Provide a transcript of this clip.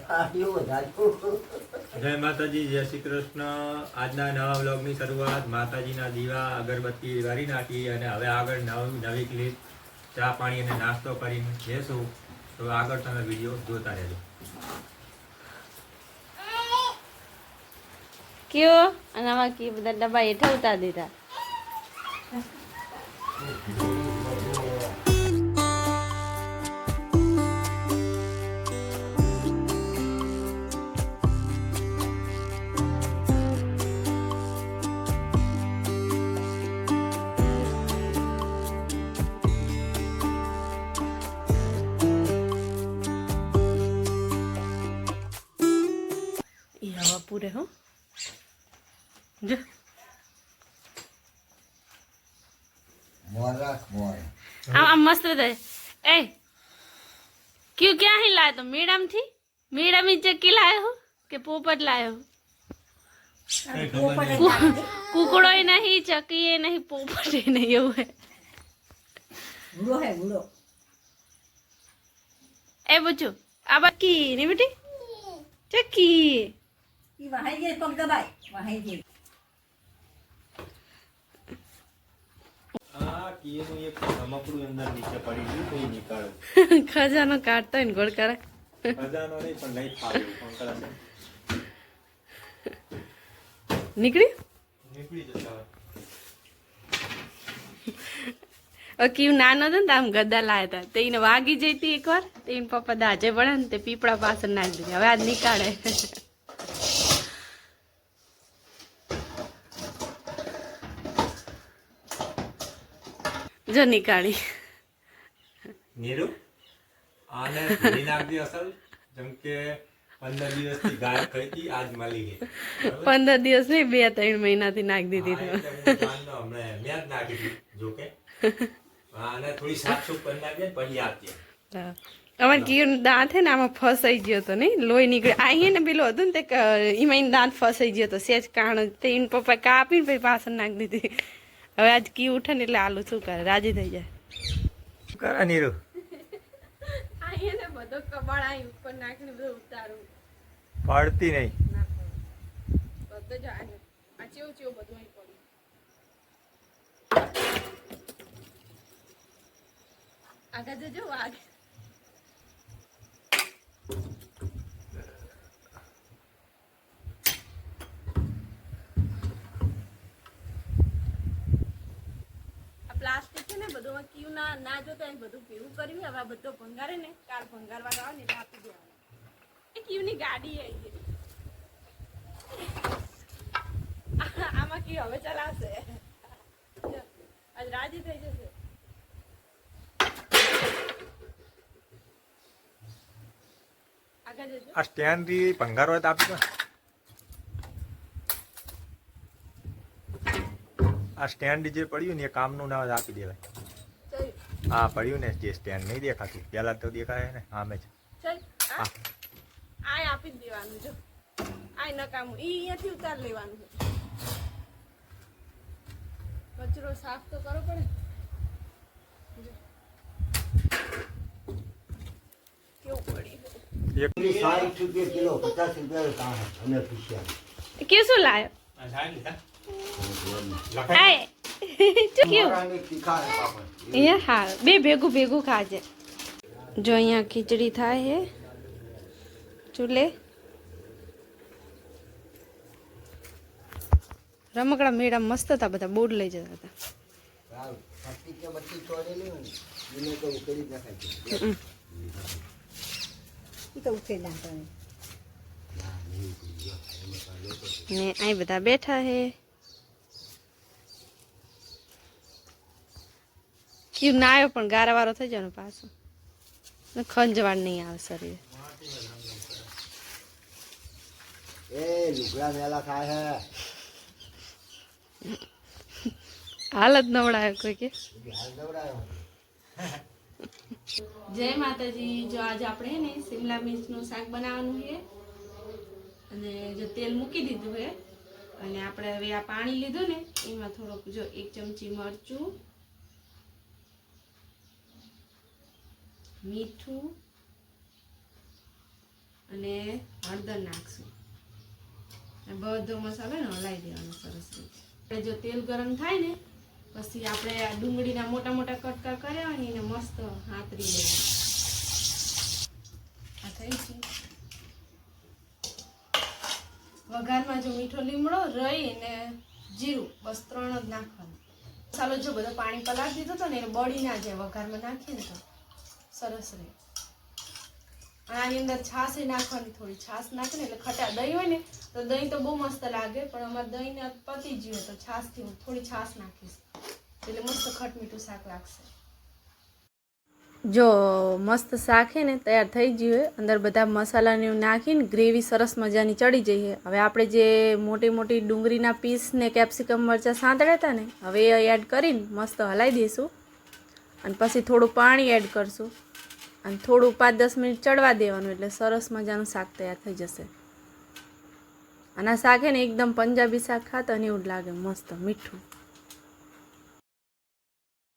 જય માતાજી, જય શ્રી કૃષ્ણ। આજના નવા વ્લોગની શરૂઆત માતાજીના દીવા અગરબત્તી કરી નાખી અને હવે આગળ નવી ક્લિપ ચા પાણી અને નાસ્તો કરીને જઈશું, તો આગળ તમે વિડીયો જોતા રહેજો। કયો અને આમાં કે બધા ડબ્બા હેઠા ઉતારી દીધા। हवा पूरे हो जो आम मस्त रहता है। ए क्यों क्या ही लाए तो मैडम थी, मैडम ही चक्की लाए हो कि पोपट लाए हो? कुकड़ो ही नहीं, चक्की ही नहीं, पोपट ही नहीं हो है। बूढ़ो है बूढ़ो। ए बच्चो अब की नहीं बेटी चक्की ये वहाँ ही पक दबाए वहाँ ही खजानो काटता है गोल करा निकली क्यों नानो था ने आम गद्दा लाया था तो इने वागी जती एक बार तो इन पप्पा दाजे पड़े ने ते पीपड़ा पास नाख दी। हवे आज निकाले जो निकाली नीरू आने धोई नाख दी असल જેમ કે 15 દિવસથી ગાય થઈ હતી, આજ મળી ગઈ। 15 દિવસ नहीं 2-3 महीना थी नाख दी थी तो हमने મેં જ નાખી હતી જો કે આને થોડી સાફ સુફ કરી નાખીએ પછી આપજે। અમાર કીયું દાંત હે ને આમાં ફસાઈ ગયો તો નહીં લોહી નીકળે આ હે ને પેલો હતું ને તે ઈમાં દાંત ફસાઈ ગયો તો સેજ કાણ તે ઈન પપ્પા કાપીને પછી પાછળ નાખ દીધી। હવે આજ કી ઉઠે ને એટલે આલુ શું કરે રાજી થઈ જાય। શું કરે નીરુ? આ હે ને બધો કબાળ આ ઉપર નાખીને બધું ઉતારું પડતી નહીં બધો જ આ ચેવ ચેવ બધું અહીં પડ્યું। આગળ જજો વાગ પ્લાસ્ટિક છે ને બધું ક્યુ ના જોતા બધું ભેગું કર્યું। હવે આ બધો ભંગારે ને કાલ ભંગારવા આવે ને એટલે આપી દેવાનું। એ ક્યુ ની ગાડી આવી ગઈ આમાં ક્યુ હવે ચલાવશે આજ રાજી થઈ જશે। આગળ જજો આ સ્ટેન્ડ થી ભંગાર હોય તો આપી દો। આ સ્ટેન્ડ જે પડ્યું ને એ કામનું ના આપી દેવાય। હા પડ્યું ને જે સ્ટેન્ડ નહીં દેખાતું પેલા તો દેખાય ને આમે જ આ આપી જ દેવાનું। જો આ નકામું ઈ અહીંયાથી ઉતાર લેવાનું છે। કચરો સાફ તો કરવો પડે। કેવું પડી 60 रुपये किलो 50 रुपये का है हमें पूछा કેસું લાયો આય ક્યું हमारा तीखा है पापड़ અહીંયા હા બે ભેગું ભેગું ખાજે। જો અહીંયા ખીચડી થાય હે ચૂલે રમકડા મેળા મસ્ત હતા બધા બોર્ડ લઈ જતા હતા। पत्ती के बत्ती छोड़े ले इन्हें तो उकड़ी देखा ये तो उठे जाता है ને અહીં બધા બેઠા હે। ક્યુ ના આવ્યો પણ ગારાવાળો થઈ જાય ને પાછો ખંજવાળ નહીં આવે શરીર। ए लुगड़ा मेला खाए है હાલત નવડાયો કોઈ કે हाल दौड़ायो જય માતાજી। જો આજે આપણે હે ને શિમલા મિર્ચનું શાક બનાવવાનું છે અને જો તેલ મૂકી દીધું છે અને આપણે હવે આ પાણી લીધું ને એમાં થોડુંક જો 1 ચમચી મરચું મીઠું અને હળદર નાખશું. અને બધો મસાલો ને હલાવી દેવાનો સરસ રીતે. એટલે જો તેલ ગરમ થાય ને પછી આપણે આ ડુંગળીના મોટા મોટા કટકા કર્યા હોય ને એને મસ્ત હાથરી લેવા. આ થઈ છે. વઘારમાં જો મીઠો લીમડો, રાઈ અને જીરું બસ 3 જ નાખવાનું. મસાલો જો બધો પાણી પલાળી દીધો હતો ને એને બળી ના જાય વઘારમાં નાખીએ ને તો સરસ રહે. અને આની અંદર છાશ નાખવાની, થોડી છાશ નાખીને એટલે ખટા દહીં હોય ને તો દહીં તો બહુ મસ્ત લાગે, પણ અમારે દહીંને પતી ગયું તો છાશથી હું થોડી છાશ નાખીશ એટલે મસ્ત ખટ મીઠું શાક લાગશે. જો મસ્ત શાક હે ને તૈયાર થઈ ગયું હોય, અંદર બધા મસાલાને નાખીને ગ્રેવી સરસ મજાની ચડી જઈએ. હવે આપણે જે મોટી મોટી ડુંગળીના પીસ ને કેપ્સિકમ મરચાં સાંતળ્યા હતા ને હવે એ એડ કરીને મસ્ત હલાવી દઈશું. અને પછી થોડું પાણી એડ કરશું અને થોડું 5-10 મિનિટ ચડવા દેવાનું એટલે સરસ મજાનું શાક તૈયાર થઈ જશે. અને આ શાક હે ને એકદમ પંજાબી શાક ખાતા ને એવું જ લાગે, મસ્ત મીઠું.